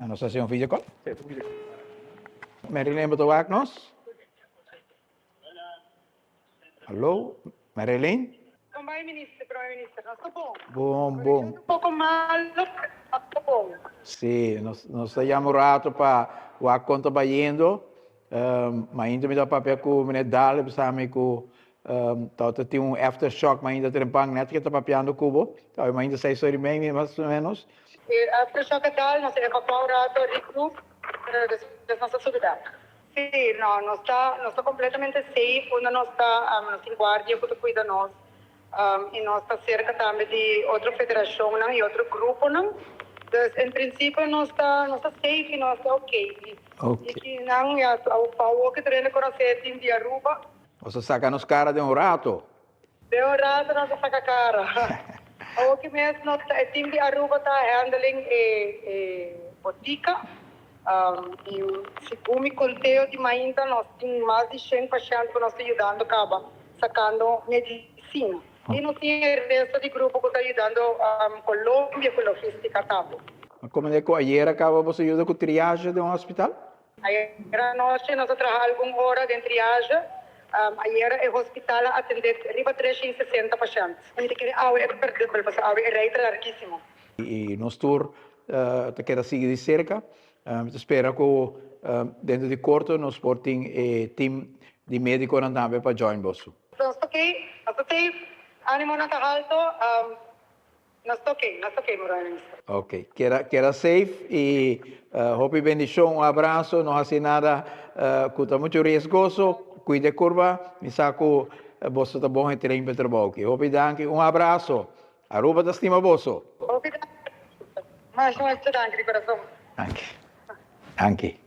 Ano sa siyong video call? Marilyn ba tawag nos? Hello? Marilyn? Prime-Minister, nós bom. Bom. Um pouco malo, mas bom. Sim, nós estamos rato para o conta indo, mas ainda me dá papel com o menino Dale, sabe que tem aftershock, mas ainda tem pang net que está papiando cubo, então mas ainda 6 horas e meia mais ou menos. Aftershock tal, nós evacuamos o rato, regroup, das nossas seguridade. Sim, não, nós está completamente safe, onde nós está, em guarda, que cuida de nós. E nós está cerca também de outra federação, não, e outro grupo, não. Então, em princípio, nós está safe, nós está ok. Ok. E que não, o pau que treina com o setting de Aruba, Você saca nos caras de rato. deu rato, nós saca a cara. O que mesmo, o time de Aruba está handling botica, e segundo me contei de ainda, nós temos mais de 100 pacientes que nós estamos ajudando, acaba sacando medicina. E não tinha o resto do grupo que está ajudando Colômbia com logística, tá? Como é que ayer acaba você ajuda com triagem de hospital? Ayer noite nós trabalhamos alguma hora de triagem. Ayer o hospital atendeu arriba 360 pacientes. A gente quer é perdido, porque a rate é larguíssimo. E nós tour te queda seguir de cerca. Espera que dentro de curto nós portem team de médico na também para join bosso. Nós ok, ânimo na alto, nós ok, Morales. Ok, queda safe e hope bendição, abraço, não hace nada que está muito riscoso, cuide curva, me saco bosso tá bom e treino para trabalho. Hope danke, abraço, Aruba da estima bosso. Hope, mas não é de coração. Anche.